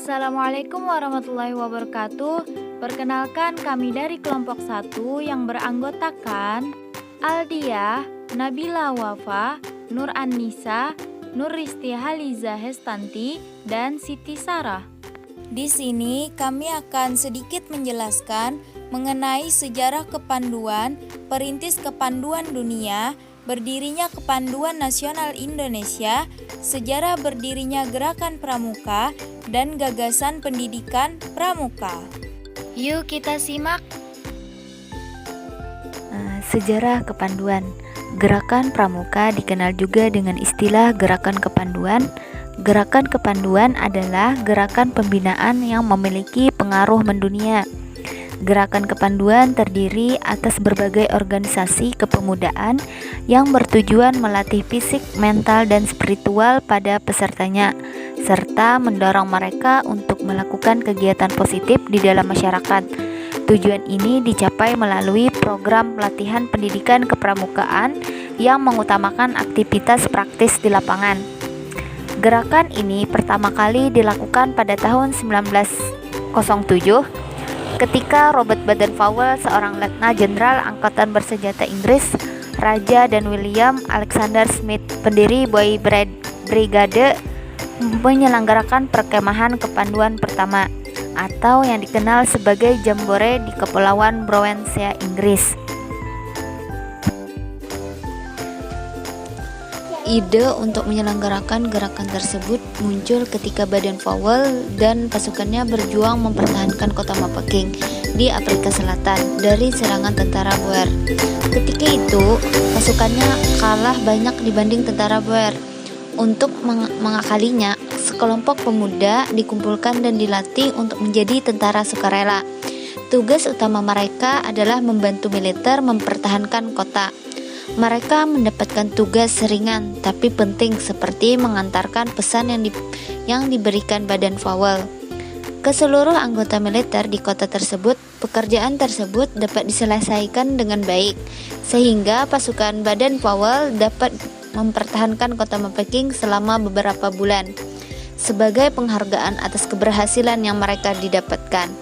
Assalamualaikum warahmatullahi wabarakatuh. Perkenalkan kami dari kelompok 1 yang beranggotakan Aldia, Nabila Wafa, Nur Annisa, Nur Risti Haliza Hestanti, dan Siti Sarah. Di sini kami akan sedikit menjelaskan mengenai sejarah kepanduan, perintis kepanduan dunia, berdirinya Kepanduan Nasional Indonesia, sejarah berdirinya Gerakan Pramuka, dan gagasan pendidikan Pramuka. Yuk kita simak. Sejarah kepanduan. Gerakan Pramuka dikenal juga dengan istilah Gerakan Kepanduan. Gerakan Kepanduan adalah gerakan pembinaan yang memiliki pengaruh mendunia. Gerakan Kepanduan terdiri atas berbagai organisasi kepemudaan yang bertujuan melatih fisik, mental, dan spiritual pada pesertanya, serta mendorong mereka untuk melakukan kegiatan positif di dalam masyarakat. Tujuan ini dicapai melalui program pelatihan pendidikan kepramukaan yang mengutamakan aktivitas praktis di lapangan. Gerakan ini pertama kali dilakukan pada tahun 1907 ketika Robert Baden-Powell, seorang letnan jenderal angkatan bersenjata Inggris, Raja, dan William Alexander Smith, pendiri Boy Brigade, menyelenggarakan perkemahan kepanduan pertama, atau yang dikenal sebagai Jambore, di Kepulauan Brownsea, Inggris. Ide untuk menyelenggarakan gerakan tersebut muncul ketika Baden-Powell dan pasukannya berjuang mempertahankan kota Mafeking di Afrika Selatan dari serangan tentara Boer. Ketika itu, pasukannya kalah banyak dibanding tentara Boer. Untuk mengakalinya, sekelompok pemuda dikumpulkan dan dilatih untuk menjadi tentara sukarela. Tugas utama mereka adalah membantu militer mempertahankan kota. Mereka mendapatkan tugas ringan tapi penting seperti mengantarkan pesan yang diberikan Baden-Powell ke seluruh anggota militer di kota tersebut. Pekerjaan tersebut dapat diselesaikan dengan baik sehingga pasukan Baden-Powell dapat mempertahankan kota Mafeking selama beberapa bulan. Sebagai penghargaan atas keberhasilan yang mereka didapatkan,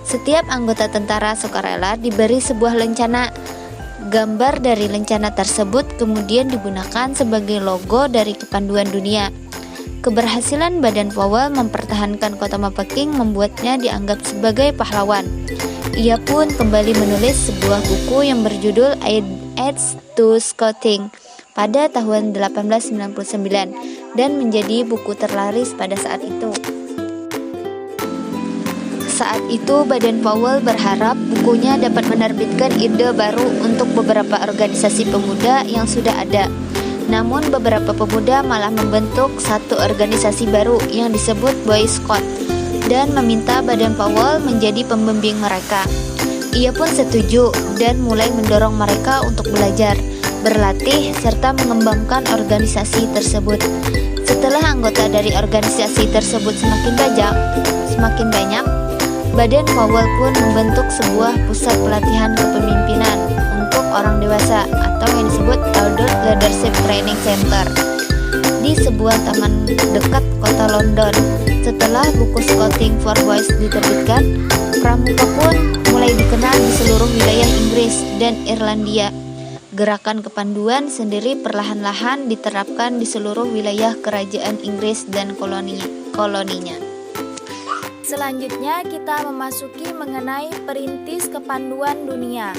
setiap anggota tentara sukarela diberi sebuah lencana. Gambar dari lencana tersebut kemudian digunakan sebagai logo dari Kepanduan Dunia. Keberhasilan Baden-Powell mempertahankan kota Mafeking membuatnya dianggap sebagai pahlawan. Ia pun kembali menulis sebuah buku yang berjudul Aids to Scouting pada tahun 1899 dan menjadi buku terlaris pada saat itu. Saat itu Baden-Powell berharap bukunya dapat menerbitkan ide baru untuk beberapa organisasi pemuda yang sudah ada. Namun beberapa pemuda malah membentuk satu organisasi baru yang disebut Boy Scout dan meminta Baden-Powell menjadi pembimbing mereka. Ia pun setuju dan mulai mendorong mereka untuk belajar, berlatih, serta mengembangkan organisasi tersebut. Setelah anggota dari organisasi tersebut semakin banyak, Baden-Powell pun membentuk sebuah pusat pelatihan kepemimpinan untuk orang dewasa atau yang disebut Adult Leadership Training Center di sebuah taman dekat kota London. Setelah buku Scouting for Boys diterbitkan, Pramuka pun mulai dikenal di seluruh wilayah Inggris dan Irlandia. Gerakan kepanduan sendiri perlahan-lahan diterapkan di seluruh wilayah kerajaan Inggris dan koloninya. Selanjutnya kita memasuki mengenai perintis kepanduan dunia.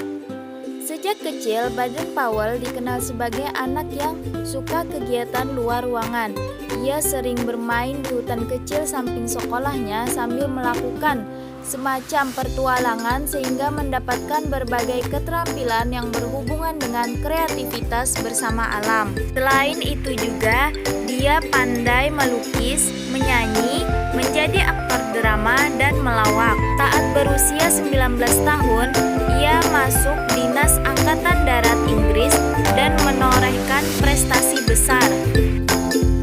Sejak kecil, Baden-Powell dikenal sebagai anak yang suka kegiatan luar ruangan. Ia sering bermain di hutan kecil samping sekolahnya sambil melakukan semacam pertualangan sehingga mendapatkan berbagai keterampilan yang berhubungan dengan kreativitas bersama alam. Selain itu juga, dia pandai melukis, menyanyi, menjadi aktor drama, dan melawak. Saat berusia 19 tahun, ia masuk Dinas Angkatan Darat Inggris dan menorehkan prestasi besar.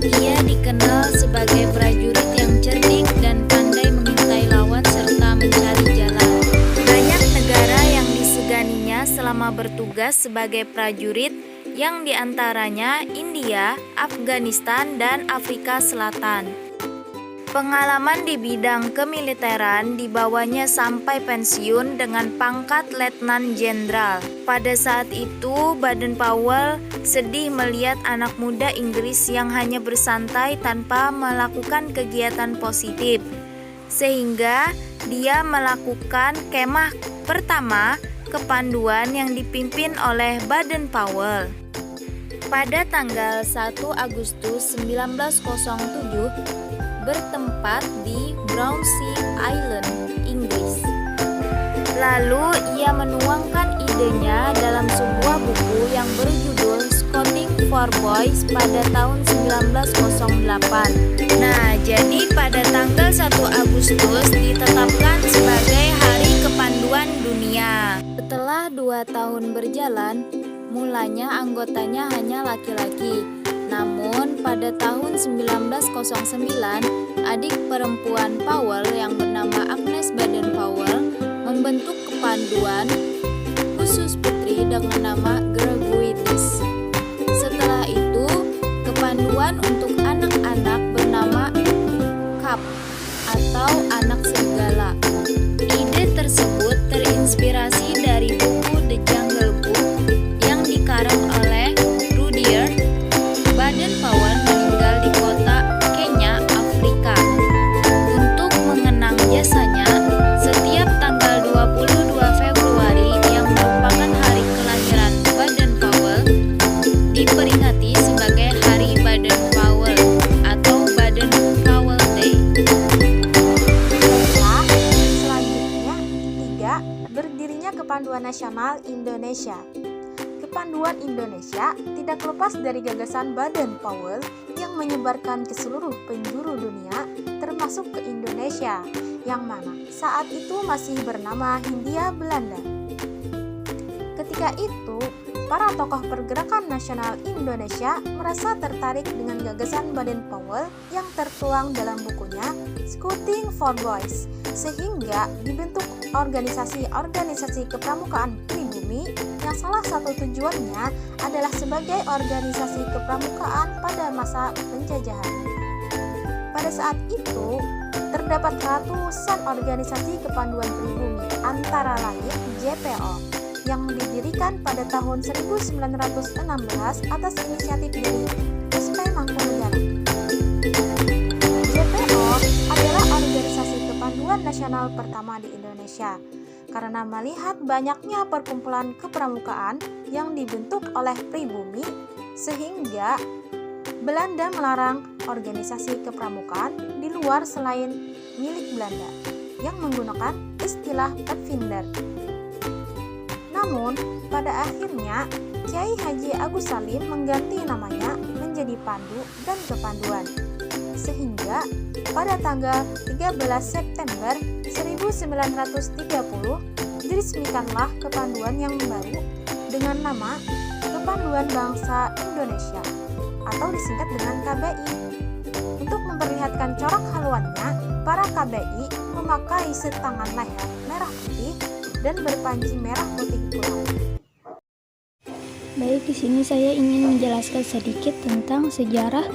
Ia dikenal sebagai prajurit yang cerdik dan pandai mengintai lawan serta mencari jalan. Banyak negara yang diseganinya selama bertugas sebagai prajurit, yang diantaranya India, Afghanistan, dan Afrika Selatan. Pengalaman di bidang kemiliteran dibawanya sampai pensiun dengan pangkat Letnan Jenderal. Pada saat itu, Baden-Powell sedih melihat anak muda Inggris yang hanya bersantai tanpa melakukan kegiatan positif. Sehingga dia melakukan kemah pertama kepanduan yang dipimpin oleh Baden-Powell. Pada tanggal 1 Agustus 1907, bertempat di Brownsea Island, Inggris. Lalu ia menuangkan idenya dalam sebuah buku yang berjudul Scouting for Boys pada tahun 1908. Nah, jadi pada tanggal 1 Agustus ditetapkan sebagai Hari Kepanduan Dunia. Setelah 2 tahun berjalan, mulanya anggotanya hanya laki-laki. Namun pada tahun 1909, adik perempuan Powell yang bernama Agnes Baden-Powell membentuk kepanduan khusus putri dengan nama Girl Guides. Setelah itu, kepanduan untuk anak-anak bernama CAP atau Anak Serigala. Ide tersebut terinspirasi dari buku The Jungle Book yang dikarang oleh Rudyard. Baden-Powell meninggal di kota Kenya, Afrika. Untuk mengenang jasanya, setiap tanggal 22 Februari yang merupakan hari kelahiran Baden-Powell diperingati sebagai Hari Baden-Powell atau Baden-Powell Day. Selanjutnya, ketiga, berdirinya Kepanduan Nasional Indonesia. Kepanduan Indonesia tidak lepas dari gagasan Baden-Powell yang menyebarkan ke seluruh penjuru dunia, termasuk ke Indonesia, yang mana saat itu masih bernama Hindia Belanda. Ketika itu, para tokoh pergerakan nasional Indonesia merasa tertarik dengan gagasan Baden-Powell yang tertuang dalam bukunya Scouting for Boys, sehingga dibentuk organisasi-organisasi kepramukaan pribumi yang salah satu tujuannya adalah sebagai organisasi kepramukaan pada masa penjajahan. Pada saat itu, terdapat ratusan organisasi kepanduan pribumi, antara lain JPO, yang didirikan pada tahun 1916 atas inisiatif dari SP Mangkunegaran. JPO adalah organisasi kepanduan nasional pertama di Indonesia karena melihat banyaknya perkumpulan kepramukaan yang dibentuk oleh pribumi, sehingga Belanda melarang organisasi kepramukaan di luar selain milik Belanda yang menggunakan istilah Pathfinder. Namun, pada akhirnya Kiai Haji Agus Salim mengganti namanya menjadi Pandu dan Kepanduan. Sehingga pada tanggal 13 September 1930 diresmikanlah kepanduan yang baru dengan nama Kepanduan Bangsa Indonesia atau disingkat dengan KBI. Untuk memperlihatkan corak haluannya, para KBI memakai setangan leher merah putih dan berpanji merah putih pula. Baik, di sini saya ingin menjelaskan sedikit tentang sejarah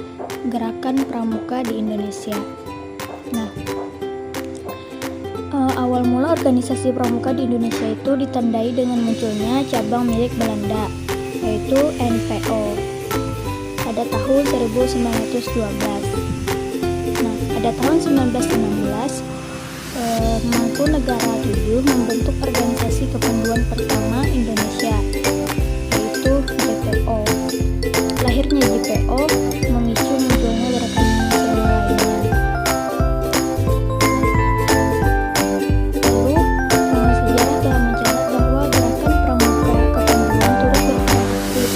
gerakan pramuka di Indonesia. Nah, awal mula organisasi pramuka di Indonesia itu ditandai dengan munculnya cabang milik Belanda, yaitu NPO, pada tahun 1912. Nah, pada tahun 1916, Mangkunegaran VII membentuk organisasi kepanduan pertama Indonesia, yaitu JPO. Lahirnya JPO memicu munculnya gerakan nasional lainnya. Lalu, sejarah telah mencatat bahwa gerakan pramuka kepanduan turut beraktif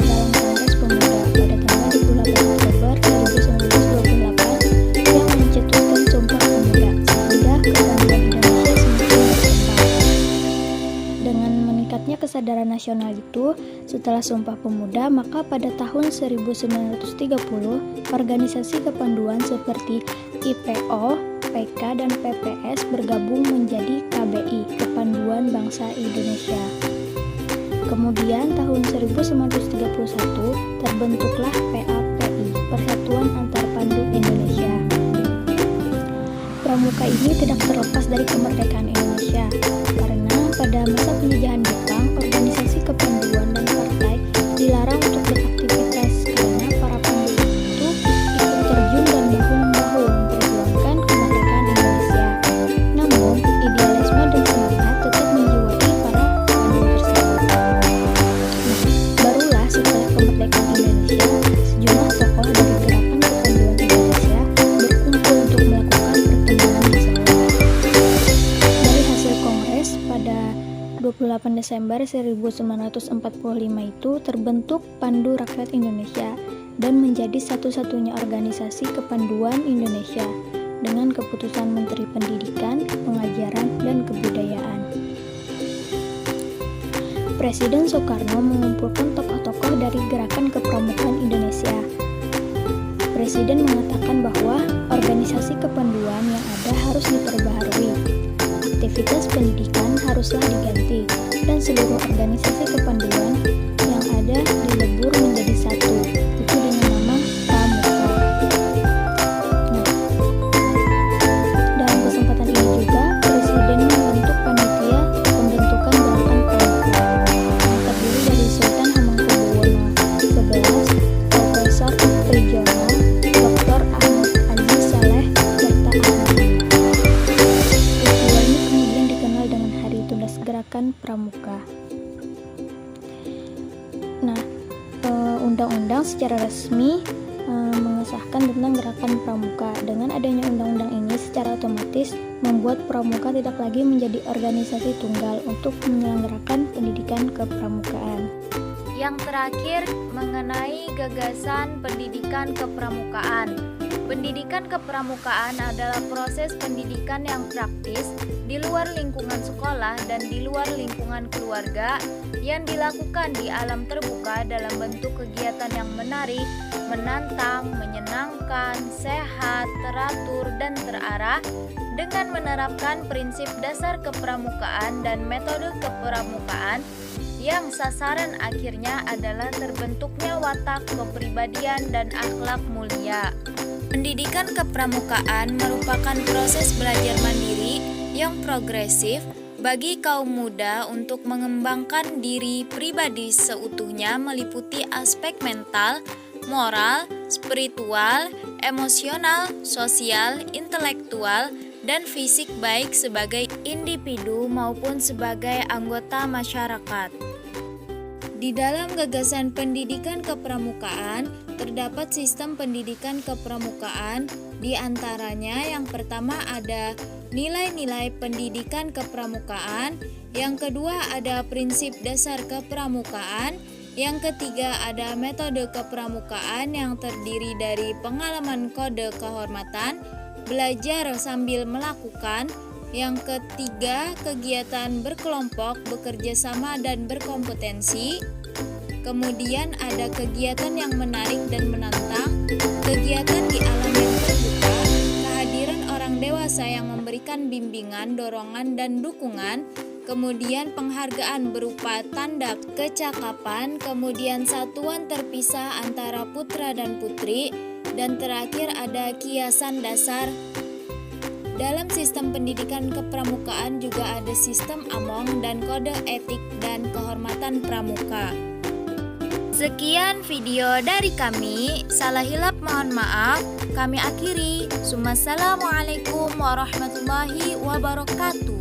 dalam Kongres Pemuda pada tanggal 28 Oktober 1928 yang mencetuskan Sumpah Pemuda, sehingga kepanduan Indonesia semakin berkembang. Dengan meningkatnya kesadaran nasional itu, setelah Sumpah Pemuda, maka pada tahun 1930, organisasi kepanduan seperti IPO, PK, dan PPS bergabung menjadi KBI, Kepanduan Bangsa Indonesia. Kemudian tahun 1931 terbentuklah PAPI, Persatuan Antar Pandu Indonesia. Pramuka ini tidak terlepas dari kemerdekaan Indonesia, karena pada masa penjajahan Jepang, organisasi kepanduan dan partai dilarang untuk beraktivitas karena para pendiri itu ikut terjun dan bahu-membahu memperjuangkan kemerdekaan Indonesia. Namun, idealisme dan semangat tetap menjiwai para pandu tersebut. Barulah setelah kemerdekaan Indonesia, sejumlah tokoh dari gerakan kepanduan Indonesia berkumpul untuk melakukan pertemuan bersama. Dari hasil kongres pada 28 Desember 1945 itu terbentuk Pandu Rakyat Indonesia dan menjadi satu-satunya organisasi kepanduan Indonesia dengan keputusan Menteri Pendidikan, Pengajaran, dan Kebudayaan. Presiden Soekarno mengumpulkan tokoh-tokoh dari gerakan kepramukaan Indonesia. Presiden mengatakan bahwa organisasi kepanduan yang ada harus diperbaharui, aktivitas pendidikan haruslah diganti, dan seluruh organisasi kepanduan yang ada dilebur menjadi satu, itu dengan nama Pramuka. Nah, dalam kesempatan ini juga Presiden membentuk panitia pembentukan gerakan Pramuka yang terdiri dari Sultan Hamengkubuwono XI, Profesor Prijono, Dr. Ahmad Aziz Saleh, serta ahli. Peristiwa ini kemudian dikenal dengan Hari Tunas Gerakan Pramuka. Nah, undang-undang secara resmi mengesahkan tentang gerakan pramuka. Dengan adanya undang-undang ini secara otomatis membuat pramuka tidak lagi menjadi organisasi tunggal untuk menyelenggarakan pendidikan kepramukaan. Yang terakhir, mengenai gagasan pendidikan kepramukaan. Pendidikan kepramukaan adalah proses pendidikan yang praktis di luar lingkungan sekolah dan di luar lingkungan keluarga yang dilakukan di alam terbuka dalam bentuk kegiatan yang menarik, menantang, menyenangkan, sehat, teratur, dan terarah dengan menerapkan prinsip dasar kepramukaan dan metode kepramukaan yang sasaran akhirnya adalah terbentuknya watak kepribadian dan akhlak mulia. Pendidikan kepramukaan merupakan proses belajar mandiri yang progresif bagi kaum muda untuk mengembangkan diri pribadi seutuhnya, meliputi aspek mental, moral, spiritual, emosional, sosial, intelektual, dan fisik baik sebagai individu maupun sebagai anggota masyarakat. Di dalam gagasan pendidikan kepramukaan, terdapat sistem pendidikan kepramukaan, di antaranya yang pertama ada nilai-nilai pendidikan kepramukaan, yang kedua ada prinsip dasar kepramukaan, yang ketiga ada metode kepramukaan yang terdiri dari pengalaman kode kehormatan, belajar sambil melakukan, yang ketiga kegiatan berkelompok, bekerja sama dan berkompetensi. Kemudian ada kegiatan yang menarik dan menantang, kegiatan di alam yang terbuka, kehadiran orang dewasa yang memberikan bimbingan, dorongan, dan dukungan, kemudian penghargaan berupa tanda kecakapan, kemudian satuan terpisah antara putra dan putri, dan terakhir ada kiasan dasar. Dalam sistem pendidikan kepramukaan juga ada sistem among dan kode etik dan kehormatan pramuka. Sekian video dari kami, salah hilap mohon maaf, kami akhiri. Assalamualaikum warahmatullahi wabarakatuh.